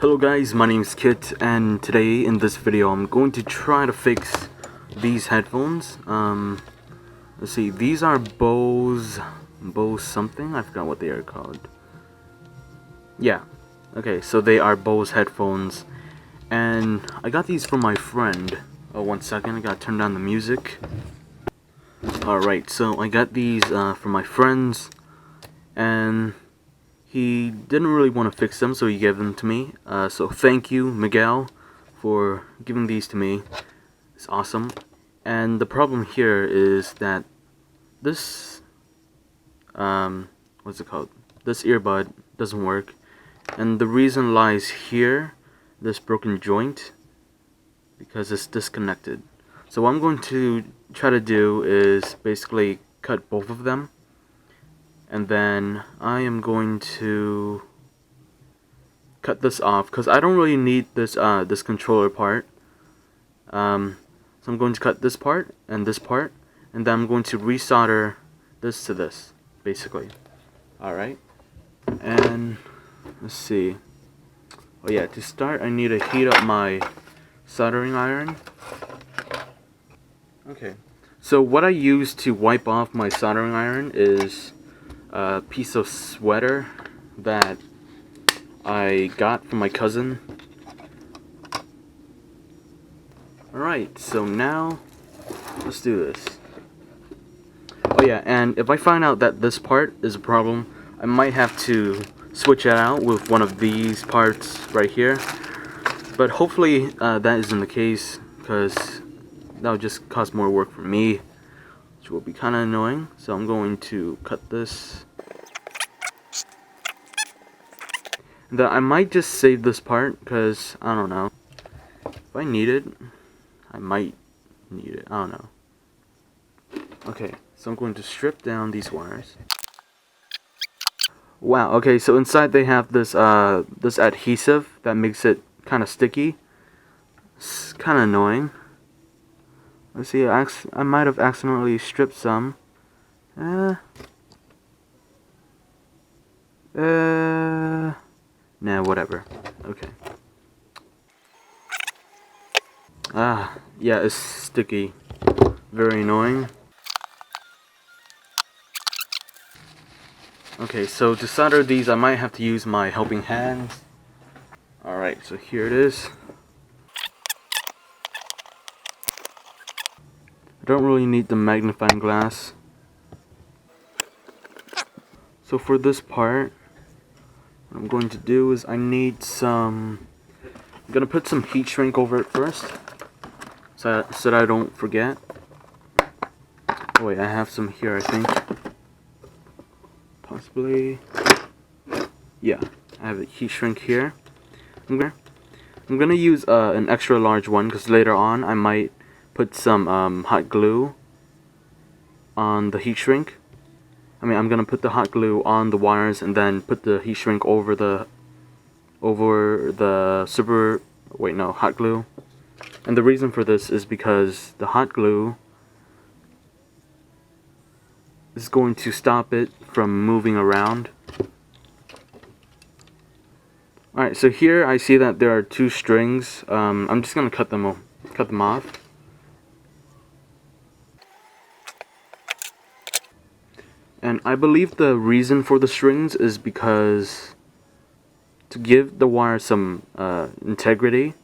Hello guys, my name is Kit, and today in this video I'm going to try to fix these headphones. Let's see, these are Bose something, I forgot what they are called. Yeah, okay, so they are Bose headphones, and I got these from my friend. Oh, one second, I gotta turn down the music. Alright, so I got these from my friends, and he didn't really want to fix them, so he gave them to me. So thank you, Miguel, for giving these to me. It's awesome. And the problem here is that this, what's it called? This earbud doesn't work. And the reason lies here, this broken joint, because it's disconnected. So what I'm going to try to do is basically cut both of them. And then I am going to cut this off because I don't really need this this controller part. So I'm going to cut this part, and then I'm going to resolder this to this, basically. Alright, and let's see. Oh yeah, to start I need to heat up my soldering iron. Okay, so what I use to wipe off my soldering iron is a piece of sweater that I got from my cousin. Alright, so now let's do this. Oh yeah, and if I find out that this part is a problem, I might have to switch it out with one of these parts right here. But hopefully that isn't the case, because that would just cause more work for me, which will be kind of annoying. So I'm going to cut this. And I might just save this part, because I don't know. If I need it, I might need it. I don't know. Okay, so I'm going to strip down these wires. Wow, okay, so inside they have this this adhesive that makes it kind of sticky. It's kind of annoying. Let's see, I might have accidentally stripped some. Nah, whatever. Okay. Yeah, it's sticky. Very annoying. Okay, so to solder these, I might have to use my helping hand. Alright, so here it is. I don't really need the magnifying glass. So for this part, what I'm going to do is I'm gonna put some heat shrink over it first, so that I don't forget. Oh wait, I have some here, I think. Possibly. Yeah, I have a heat shrink here. I'm gonna use an extra large one, because later on I might put some hot glue on the heat shrink. I'm gonna put the hot glue on the wires and then put the heat shrink over the hot glue. And the reason for this is because the hot glue is going to stop it from moving around. Alright, so here I see that there are two strings. I'm just gonna cut them off. And I believe the reason for the strings is because to give the wire some integrity,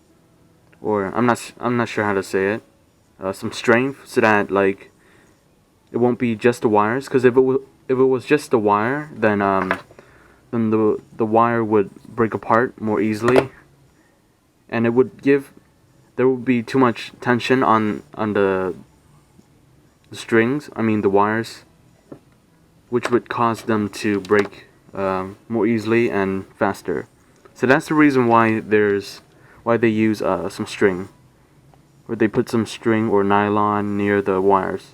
or I'm not sure how to say it, some strength, so that like it won't be just the wires. Because if it was just the wire, then the wire would break apart more easily, and there would be too much tension on the strings. the wires, which would cause them to break more easily and faster. So that's the reason why they use some string, or they put some string or nylon near the wires.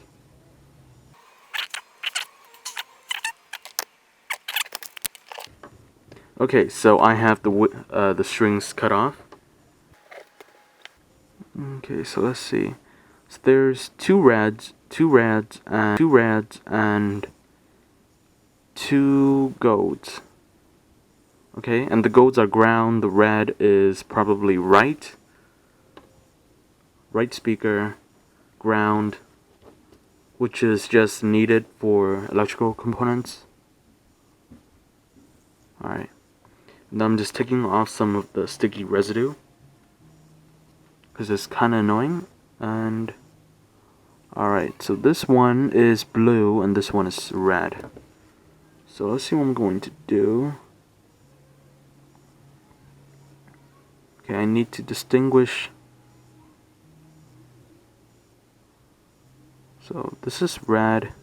Okay, so I have the strings cut off. Okay, so let's see. So there's two reds, and two golds. Okay, and the golds are ground. The red is probably right speaker, ground, which is just needed for electrical components. Alright, now I'm just taking off some of the sticky residue because it's kind of annoying. And alright, so this one is blue and this one is red. So let's see what I'm going to do. Okay, I need to distinguish. So this is red,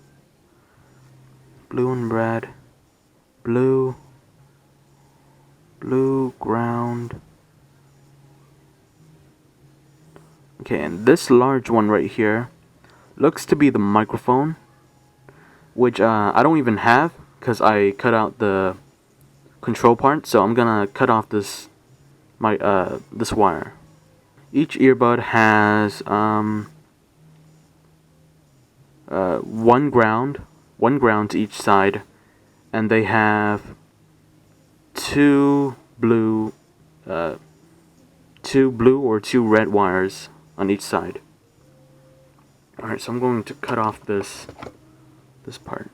blue and red, blue, blue, ground. Okay, and this large one right here looks to be the microphone, which I don't even have because I cut out the control part. So I'm gonna cut off this this wire. Each earbud has one ground to each side, and they have two blue or two red wires on each side. Alright, so I'm going to cut off this part.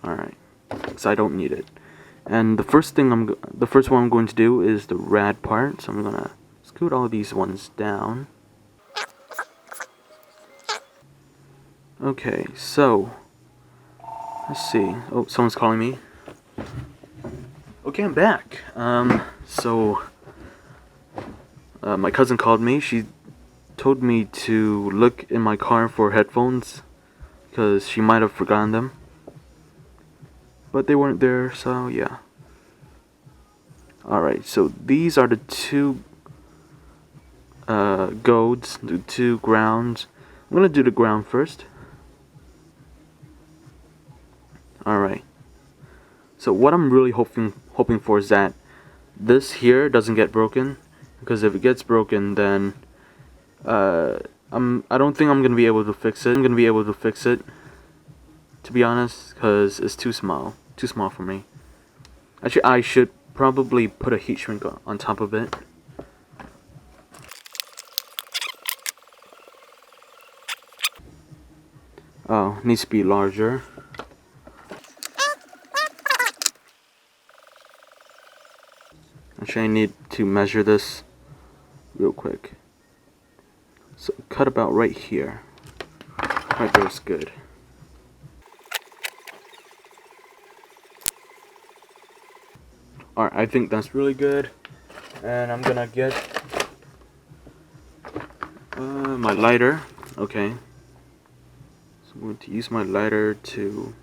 Alright, because I don't need it. And the first one I'm going to do is the red part. So I'm gonna scoot all these ones down. Okay, so let's see. Oh, someone's calling me. Okay, I'm back. My cousin called me. She told me to look in my car for headphones because she might have forgotten them. But they weren't there, so yeah. Alright, so these are the two golds, the two grounds. I'm gonna do the ground first. Alright. So what I'm really hoping for is that this here doesn't get broken, because if it gets broken, then I don't think I'm gonna be able to fix it. To be honest, because it's too small for me. Actually, I should probably put a heat shrink on top of it. Oh, needs to be larger. Actually, I need to measure this real quick. So cut about right here. Right there is good. Alright, I think that's really good. And I'm gonna get my lighter. Okay. So I'm going to use my lighter to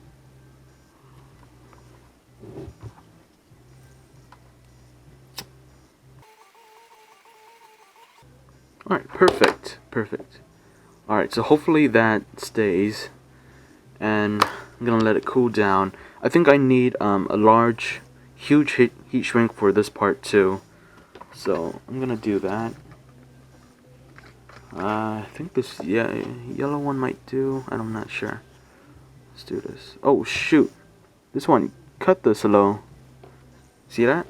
Alright, perfect. Alright, so hopefully that stays. And I'm gonna let it cool down. I think I need a huge heat shrink for this part too. So I'm gonna do that. I think this yellow one might do. I'm not sure. Let's do this. Oh shoot! This one cut this low. See that?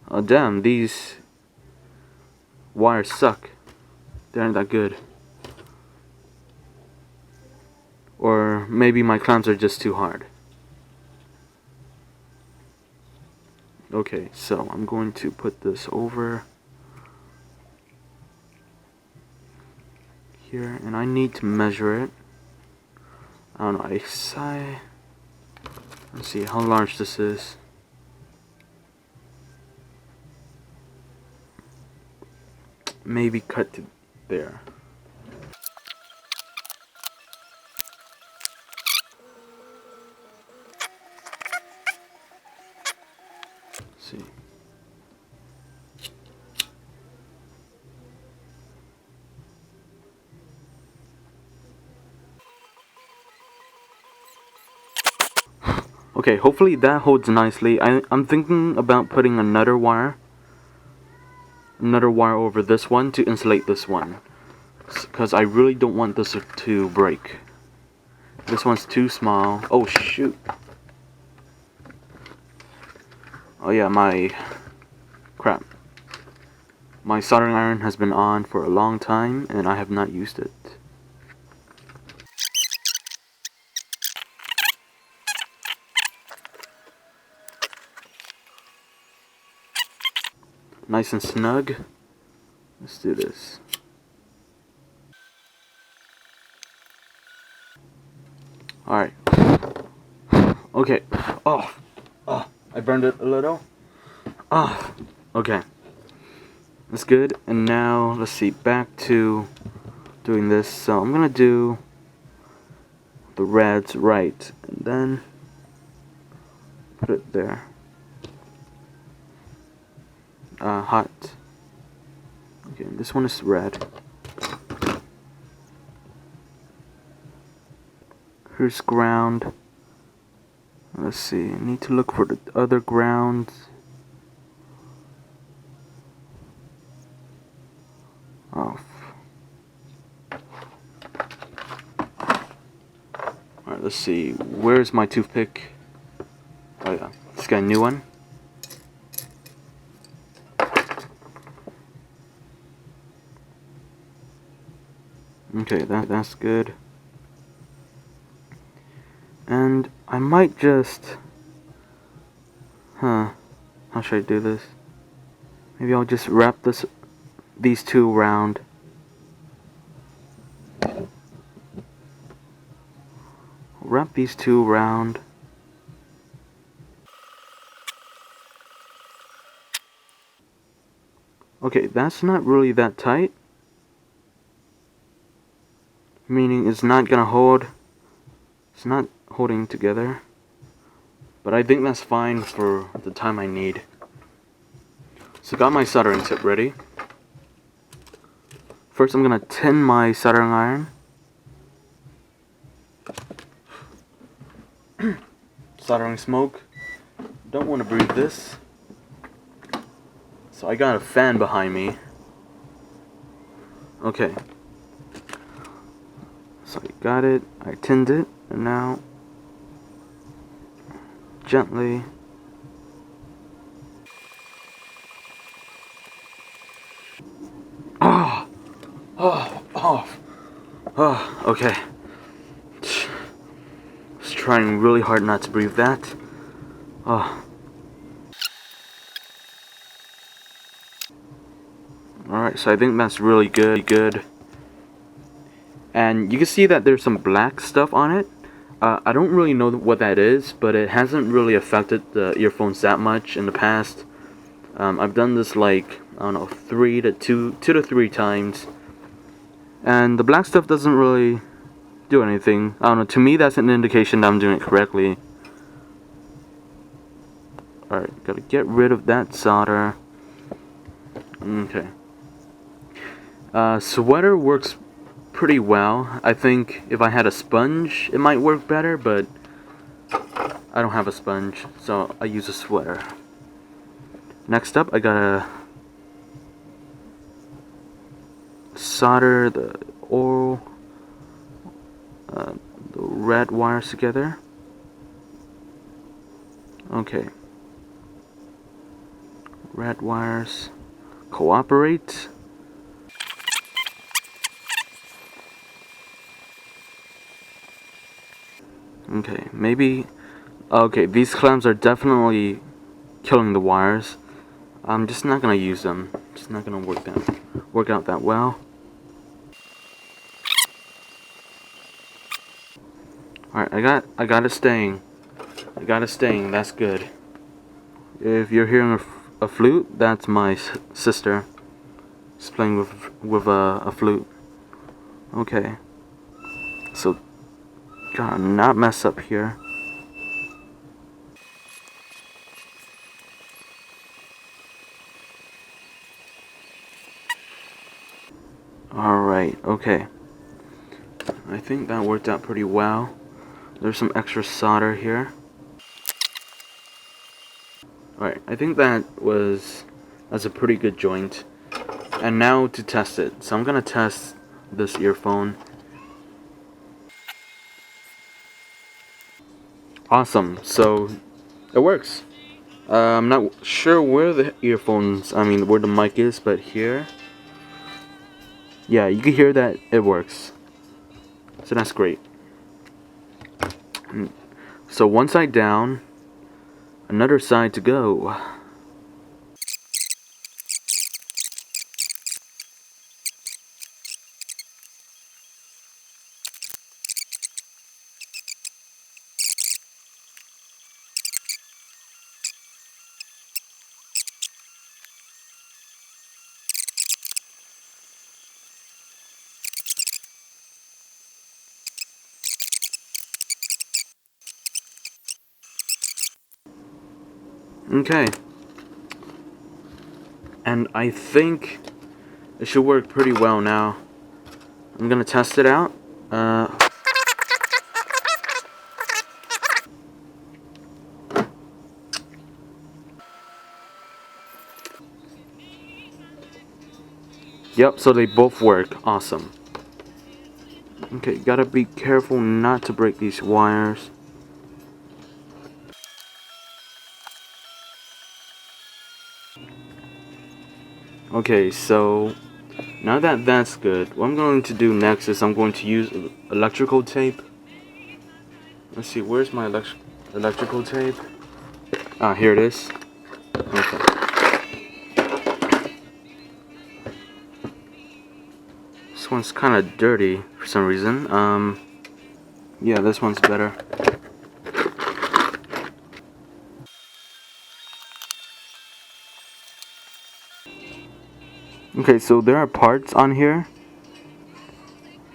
Oh damn! These wires suck. They aren't that good. Or maybe my clamps are just too hard. Okay, so I'm going to put this over here, and I need to measure it. I don't know, let's see how large this is. Maybe cut to there. Let's see. Okay, hopefully that holds nicely. I'm thinking about putting another wire over this one to insulate this one, because I really don't want this to break. This one's too small. Oh shoot. Oh yeah, crap. My soldering iron has been on for a long time and I have not used it. Nice and snug. Let's do this. Alright. Okay. Oh, I burned it a little. Okay. That's good. And now, let's see, back to doing this. So I'm gonna do the reds right, and then put it there. Hot. Okay, this one is red. Here's ground. Let's see, I need to look for the other grounds. Off. Alright, let's see, where's my toothpick? Oh yeah, just got a new one. Okay, that's good. And I might just... how should I do this? Maybe I'll just wrap these two around. Wrap these two around. Okay, that's not really that tight. Meaning it's not gonna hold. It's not holding together. But I think that's fine for the time I need. So got my soldering tip ready. First I'm gonna tin my soldering iron. Soldering smoke. Don't want to breathe this. So I got a fan behind me. Okay. So I got it, I tinned it, and now gently okay. Just trying really hard not to breathe that. Alright, so I think that's really good. And you can see that there's some black stuff on it. I don't really know what that is, but it hasn't really affected the earphones that much in the past. I've done this like, I don't know, 2 to 3 times. And the black stuff doesn't really do anything. I don't know, to me that's an indication that I'm doing it correctly. Alright, gotta get rid of that solder. Okay. Sweater works pretty well. I think if I had a sponge it might work better, but I don't have a sponge, so I use a sweater. Next up I gotta solder the red wires together. Okay. Red wires cooperate. Okay, maybe... Okay, these clamps are definitely killing the wires. I'm just not gonna use them. It's not gonna work out that well. Alright, I got it staying. I got it staying, that's good. If you're hearing a flute, that's my sister. She's playing with a flute. Okay. So, gotta not mess up here. Alright, okay. I think that worked out pretty well. There's some extra solder here. Alright, I think that's a pretty good joint. And now to test it. So I'm gonna test this earphone. Awesome, so it works. I'm not sure where the earphones, where the mic is, but here. Yeah, you can hear that it works. So that's great. So one side down, another side to go. Okay. And I think it should work pretty well now. I'm gonna test it out. Yep, so they both work. Awesome. Okay, gotta be careful not to break these wires. Okay, so now that that's good, what I'm going to do next is I'm going to use electrical tape. Let's see, where's my electrical tape? Ah, here it is. Okay. This one's kind of dirty for some reason. Yeah, this one's better. Okay, so there are parts on here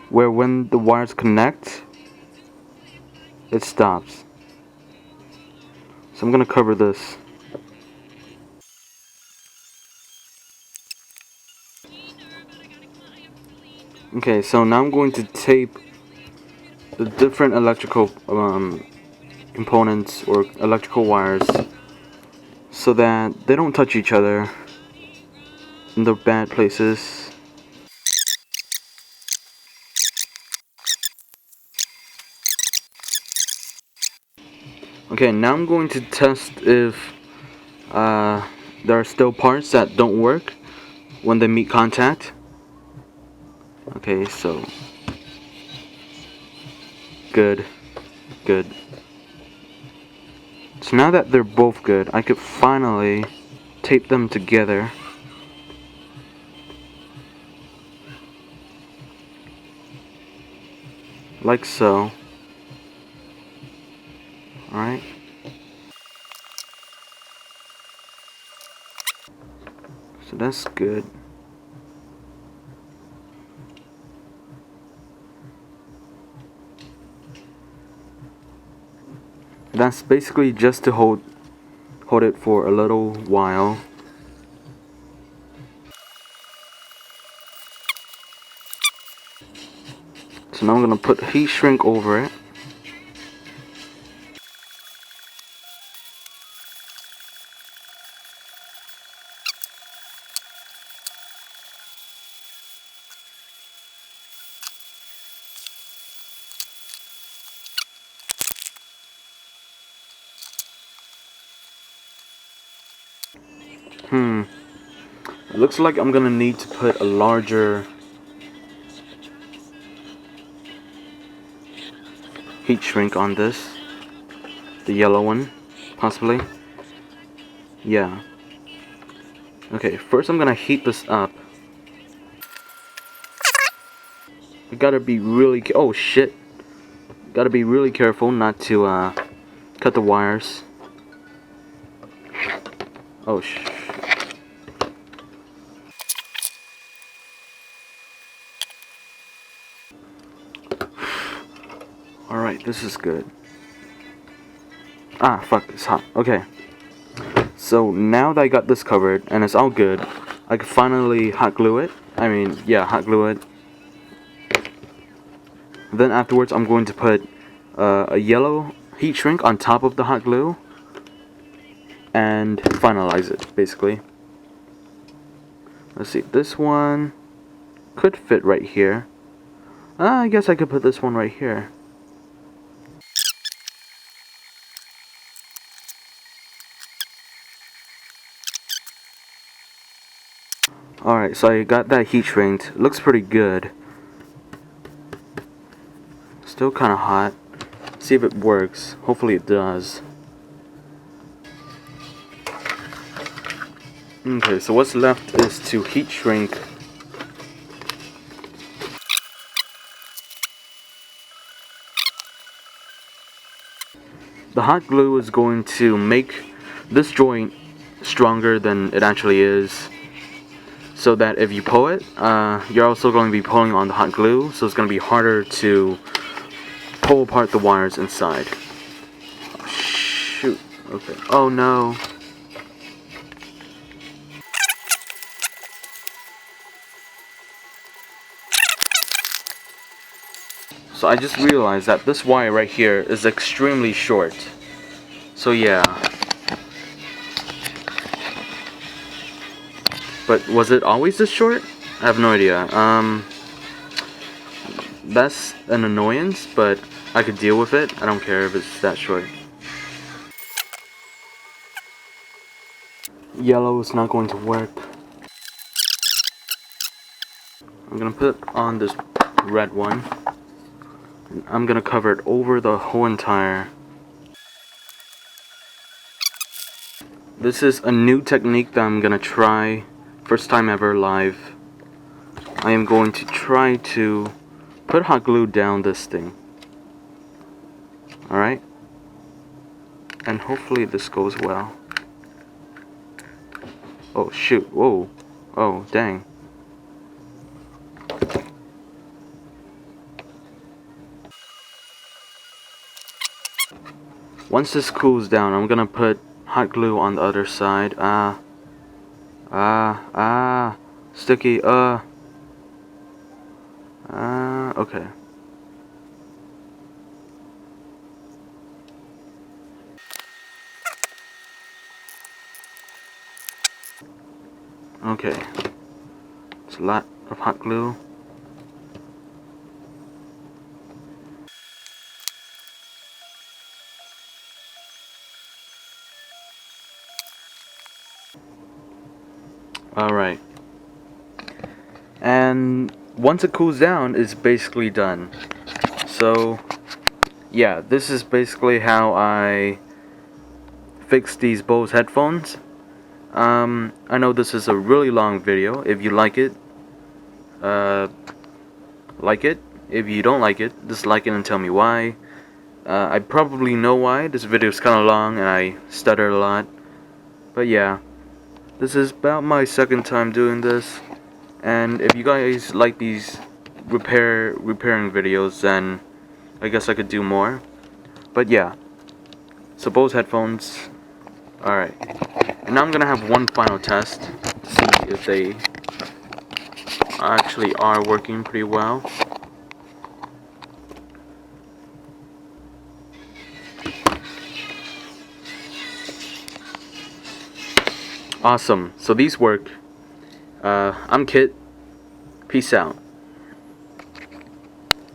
where when the wires connect, it stops. So I'm gonna cover this. Okay, so now I'm going to tape the different electrical components or electrical wires so that they don't touch each other in the bad places. Okay, now I'm going to test if there are still parts that don't work when they meet contact. Okay, so good. So now that they're both good, I could finally tape them together. Like so. Alright. So that's good. That's basically just to hold it for a little while. So now I'm gonna put heat shrink over it. It looks like I'm gonna need to put a larger heat shrink on this. The yellow one, possibly. Yeah. Okay, first I'm gonna heat this up. I gotta be really oh shit. Gotta be really careful not to cut the wires. Oh Alright, this is good. Ah, fuck, it's hot. Okay. So now that I got this covered and it's all good, I can finally hot glue it. Hot glue it. Then afterwards, I'm going to put a yellow heat shrink on top of the hot glue and finalize it, basically. Let's see, this one could fit right here. I guess I could put this one right here. Alright, so I got that heat shrink. Looks pretty good. Still kind of hot. See if it works. Hopefully it does. Okay, so what's left is to heat shrink the hot glue. Is going to make this joint stronger than it actually is, so that if you pull it, you're also going to be pulling on the hot glue, so it's going to be harder to pull apart the wires inside. Oh, shoot. Okay. Oh no. So I just realized that this wire right here is extremely short. So yeah. But was it always this short? I have no idea. That's an annoyance, but I could deal with it. I don't care if it's that short. Yellow is not going to work. I'm gonna put on this red one. I'm gonna cover it over the whole entire. This is a new technique that I'm gonna try. First time ever live. I am going to try to put hot glue down this thing. Alright? And hopefully this goes well. Oh shoot, whoa. Oh, dang. Once this cools down, I'm gonna put hot glue on the other side. Sticky, okay. Okay. It's a lot of hot glue. Alright. And once it cools down, it's basically done. So, yeah, this is basically how I fix these Bose headphones. I know this is a really long video. If you like it, like it. If you don't like it, dislike it and tell me why. I probably know why. This video is kind of long and I stutter a lot. But yeah, this is about my second time doing this. And if you guys like these repairing videos, then I guess I could do more. But yeah, so Bose headphones. Alright, and now I'm gonna have one final test to see if they actually are working pretty well. Awesome, so these work. I'm Kit. Peace out.